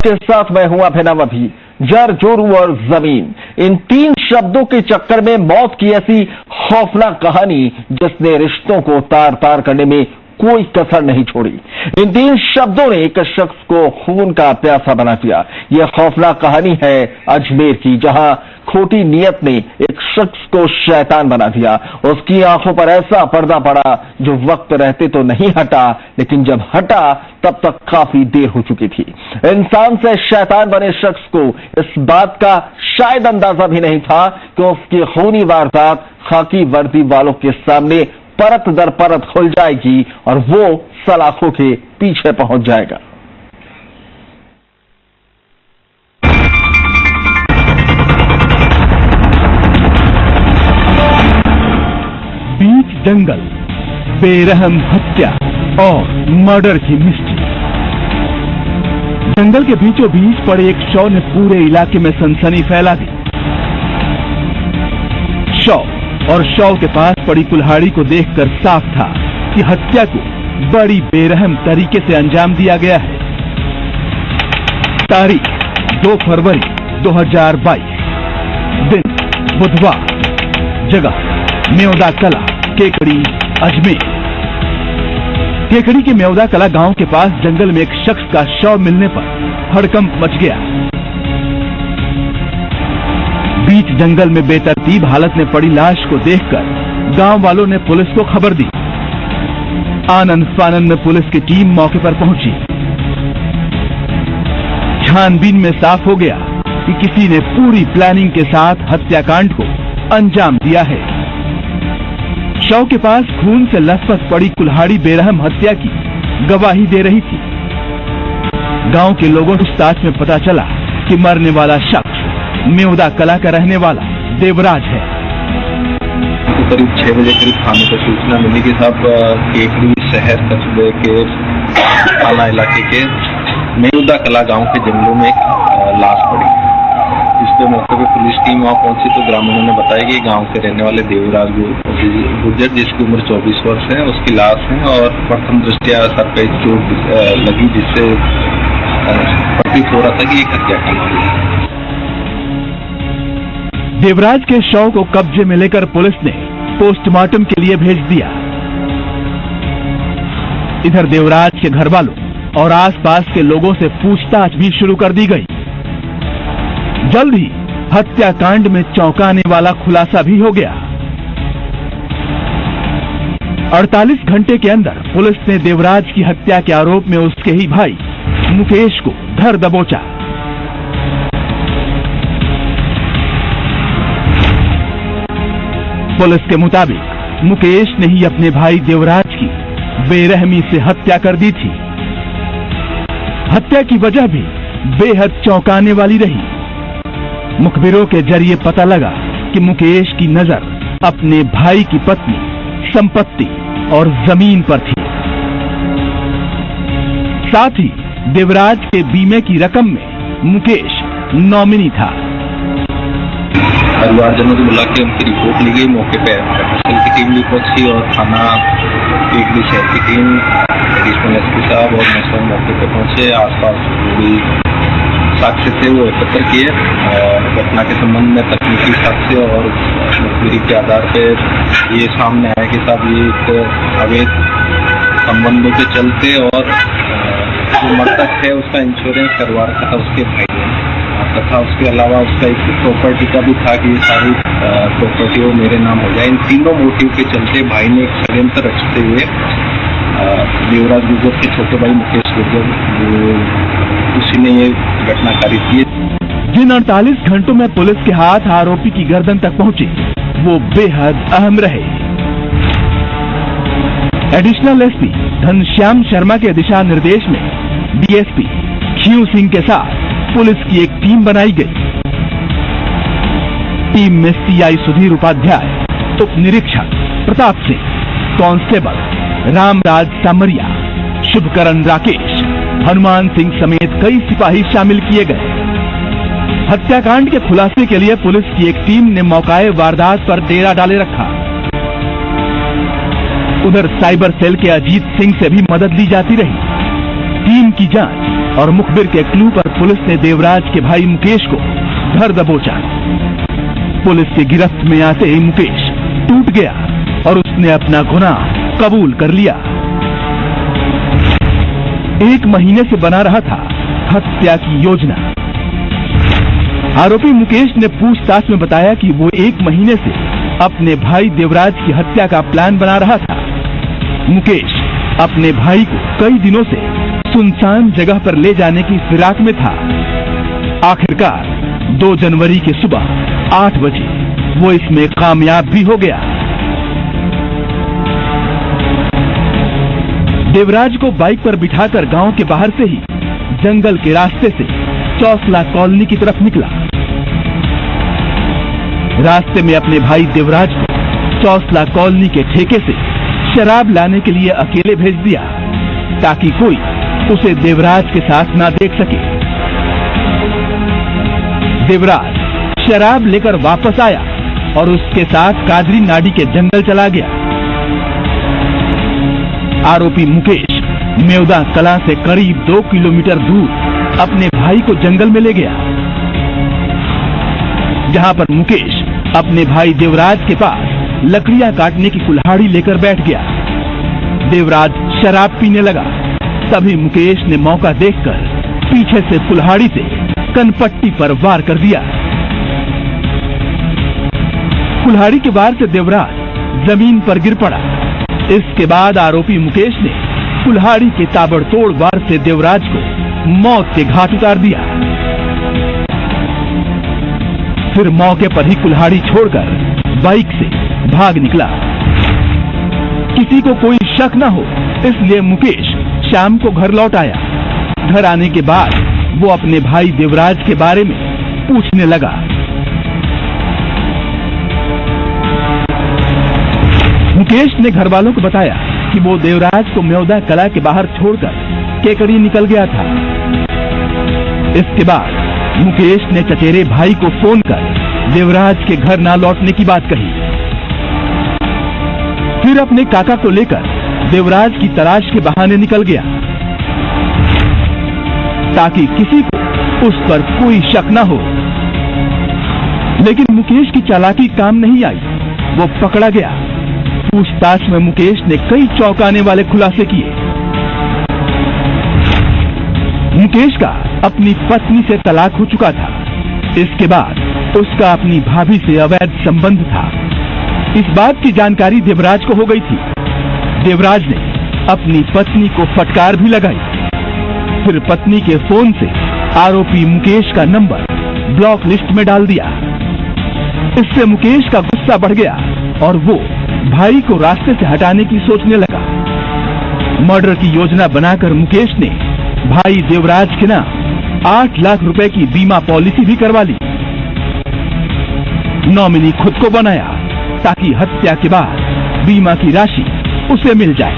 आपके साथ मैं हूं अभिनव अभी। जर, जोरू और जमीन, इन 3 शब्दों के चक्कर में मौत की ऐसी खौफनाक कहानी जिसने रिश्तों को तार तार करने में कोई कसर नहीं छोड़ी। इन 3 शब्दों ने एक शख्स को खून का प्यासा बना दिया। यह खौफनाक कहानी है अजमेर की, जहां खोटी नीयत ने एक शख्स को शैतान बना दिया। उसकी आंखों पर ऐसा पर्दा पड़ा जो वक्त रहते तो नहीं हटा, लेकिन जब हटा तब तक काफी देर हो चुकी थी। इंसान से शैतान बने शख्स को इस बात का शायद अंदाजा भी नहीं था कि उसकी खूनी वारदात खाकी वर्दी वालों के सामने परत दर परत खुल जाएगी और वो सलाखों के पीछे पहुंच जाएगा। बीच जंगल, बेरहम हत्या और मर्डर की मिस्ट्री। जंगल के बीचों बीच पड़े एक शव ने पूरे इलाके में सनसनी फैला दी। शव और शव के पास पड़ी कुल्हाड़ी को देखकर साफ था कि हत्या को बड़ी बेरहम तरीके से अंजाम दिया गया है। तारीख 2 फरवरी 2022, दिन बुधवार, जगह मेवदा कला, केकड़ी, अजमेर। केकड़ी के मेवदा कला गांव के पास जंगल में एक शख्स का शव मिलने पर हड़कंप मच गया। बीच जंगल में बेतरतीब हालत में पड़ी लाश को देखकर गांव वालों ने पुलिस को खबर दी। आनंद फानंद में पुलिस की टीम मौके पर पहुंची। छानबीन में साफ हो गया कि किसी ने पूरी प्लानिंग के साथ हत्याकांड को अंजाम दिया है। शव के पास खून से लथपथ पड़ी कुल्हाड़ी बेरहम हत्या की गवाही दे रही थी। गांव के लोगों को पूछताछ में पता चला कि मरने वाला शख्स मेवदा कला का रहने वाला देवराज है। करीब 6 बजे करीब थाने को सूचना मिली कि साहब केकड़ी शहर कस्बे के थाना इलाके के मेवदा कला गांव के जंगलों में एक लाश पड़ी। इस पे मौके पे पुलिस टीम वहां पहुंची तो ग्रामीणों ने बताया कि गांव के रहने वाले देवराज गुर्जर, जिसकी उम्र 24 वर्ष है, उसकी लाश है और प्रथम दृष्टया सर पे चोट लगी, जिससे प्रतीत हो रहा था कि एक हत्याकांड है। देवराज के शव को कब्जे में लेकर पुलिस ने पोस्टमार्टम के लिए भेज दिया। इधर देवराज के घर वालों और आसपास के लोगों से पूछताछ भी शुरू कर दी गई। जल्द ही हत्याकांड में चौंकाने वाला खुलासा भी हो गया। 48 घंटे के अंदर पुलिस ने देवराज की हत्या के आरोप में उसके ही भाई मुकेश को धर दबोचा। पुलिस के मुताबिक मुकेश ने ही अपने भाई देवराज की बेरहमी से हत्या कर दी थी। हत्या की वजह भी बेहद चौंकाने वाली रही। मुखबिरों के जरिए पता लगा कि मुकेश की नजर अपने भाई की पत्नी, संपत्ति और जमीन पर थी। साथ ही देवराज के बीमे की रकम में मुकेश नॉमिनी था। परिवारजनों को बुला के उनकी रिपोर्ट ली गई। मौके पे एफएसएल की टीम भी पहुंची और थाना केकड़ी शहर की टीम, एडिशनल एसपी साहब और मैं मौके पे पहुंचे। आसपास जो भी साक्ष्य थे वो एकत्र किए और घटना के संबंध में तकनीकी साक्ष्य और मुखबिरी के आधार पर ये सामने आया कि साहब ये एक अवैध संबंधों के चलते और जो मृतक है उसका इंश्योरेंस करवा रखा था उसके भाई ने, तथा उसके अलावा उसका एक प्रॉपर्टी का भी था कि ये सारी प्रॉपर्टी वो मेरे नाम हो जाए। इन तीनों मोटिव के चलते भाई ने एक षड्यंत्र रचते हुए देवराज गुर्जर के छोटे भाई मुकेश गुर्जर, उसी ने ये घटना कारित की। जिन 48 घंटों में पुलिस के हाथ आरोपी की गर्दन तक पहुंची वो बेहद अहम रहे। एडिशनल एसपी घनश्याम शर्मा के दिशा निर्देश में डीएसपी खीऊ सिंह के साथ पुलिस की एक टीम बनाई गई। टीम में सीआई सुधीर उपाध्याय, उप निरीक्षक प्रताप सिंह, कांस्टेबल रामराज सामरिया, शुभकरण राकेश, हनुमान सिंह समेत कई सिपाही शामिल किए गए। हत्याकांड के खुलासे के लिए पुलिस की एक टीम ने मौकाए वारदात पर डेरा डाले रखा। उधर साइबर सेल के अजीत सिंह से भी मदद ली जाती रही। टीम की जांच और मुखबिर के क्लू पर पुलिस ने देवराज के भाई मुकेश को धर दबोचा। पुलिस की गिरफ्त में आते ही मुकेश टूट गया और उसने अपना गुनाह कबूल कर लिया। 1 महीने से बना रहा था हत्या की योजना। आरोपी मुकेश ने पूछताछ में बताया कि वो 1 महीने से अपने भाई देवराज की हत्या का प्लान बना रहा था। मुकेश अपने भाई को कई दिनों से सुनसान जगह पर ले जाने की फिराक में था। आखिरकार 2 जनवरी के सुबह 8 बजे वो इसमें कामयाब भी हो गया। देवराज को बाइक पर बिठाकर गांव के बाहर से ही जंगल के रास्ते से चौसला कॉलोनी की तरफ निकला। रास्ते में अपने भाई देवराज को चौसला कॉलोनी के ठेके से शराब लाने के लिए अकेले भेज दिया ताकि कोई उसे देवराज के साथ ना देख सके। देवराज शराब लेकर वापस आया और उसके साथ कादरी नाडी के जंगल चला गया। आरोपी मुकेश मेवदा कला से करीब 2 किलोमीटर दूर अपने भाई को जंगल में ले गया, जहां पर मुकेश अपने भाई देवराज के पास लकड़ियां काटने की कुल्हाड़ी लेकर बैठ गया। देवराज शराब पीने लगा। तभी मुकेश ने मौका देखकर पीछे से कुल्हाड़ी से कनपट्टी पर वार कर दिया। कुल्हाड़ी के वार से देवराज जमीन पर गिर पड़ा। इसके बाद आरोपी मुकेश ने कुल्हाड़ी के ताबड़तोड़ वार से देवराज को मौत के घाट उतार दिया। फिर मौके पर ही कुल्हाड़ी छोड़कर बाइक से भाग निकला। किसी को कोई शक न हो इसलिए मुकेश शाम को घर लौट आया। घर आने के बाद वो अपने भाई देवराज के बारे में पूछने लगा। मुकेश ने घर वालों को बताया कि वो देवराज को मेवदा कला के बाहर छोड़कर केकड़ी निकल गया था। इसके बाद मुकेश ने चचेरे भाई को फोन कर देवराज के घर ना लौटने की बात कही। फिर अपने काका को लेकर देवराज की तलाश के बहाने निकल गया ताकि किसी को उस पर कोई शक न हो। लेकिन मुकेश की चालाकी काम नहीं आई, वो पकड़ा गया। पूछताछ में मुकेश ने कई चौंकाने वाले खुलासे किए। मुकेश का अपनी पत्नी से तलाक हो चुका था। इसके बाद उसका अपनी भाभी से अवैध संबंध था। इस बात की जानकारी देवराज को हो गई थी। देवराज ने अपनी पत्नी को फटकार भी लगाई। फिर पत्नी के फोन से आरोपी मुकेश का नंबर ब्लॉक लिस्ट में डाल दिया। इससे मुकेश का गुस्सा बढ़ गया और वो भाई को रास्ते से हटाने की सोचने लगा। मर्डर की योजना बनाकर मुकेश ने भाई देवराज के नाम 8 लाख रुपए की बीमा पॉलिसी भी करवा ली। नॉमिनी खुद को बनाया ताकि हत्या के बाद बीमा की राशि उसे मिल जाए।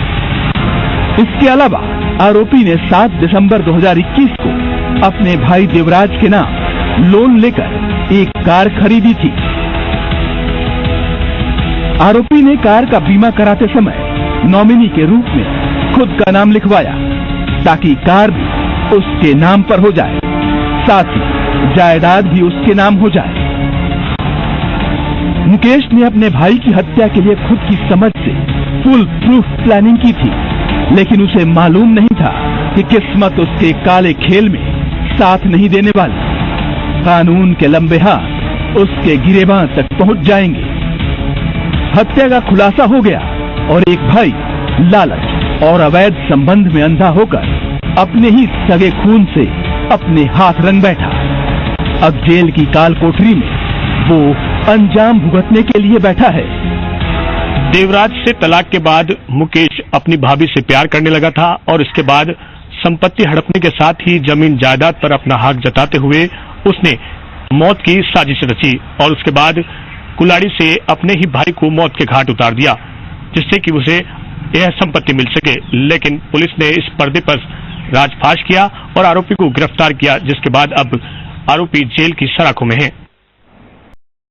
इसके अलावा आरोपी ने 7 दिसंबर 2021 को अपने भाई देवराज के नाम लोन लेकर एक कार खरीदी थी। आरोपी ने कार का बीमा कराते समय नॉमिनी के रूप में खुद का नाम लिखवाया ताकि कार भी उसके नाम पर हो जाए, साथ ही जायदाद भी उसके नाम हो जाए। मुकेश ने अपने भाई की हत्या के लिए खुद की समझ से फुल प्रूफ प्लानिंग की थी, लेकिन उसे मालूम नहीं था कि किस्मत उसके काले खेल में साथ नहीं देने वाली। कानून के लंबे हाथ उसके गिरेबां तक पहुंच जाएंगे। हत्या का खुलासा हो गया और एक भाई लालच और अवैध संबंध में अंधा होकर अपने ही सगे खून से अपने हाथ रंग बैठा। अब जेल की काल कोठरी में वो अंजाम भुगतने के लिए बैठा है। देवराज से तलाक के बाद मुकेश अपनी भाभी से प्यार करने लगा था और इसके बाद संपत्ति हड़पने के साथ ही जमीन जायदाद पर अपना हक जताते हुए उसने मौत की साजिश रची और उसके बाद कुल्हाड़ी से अपने ही भाई को मौत के घाट उतार दिया, जिससे कि उसे यह संपत्ति मिल सके। लेकिन पुलिस ने इस पर्दे पर राजफाश किया और आरोपी को गिरफ्तार किया, जिसके बाद अब आरोपी जेल की सलाखों में है।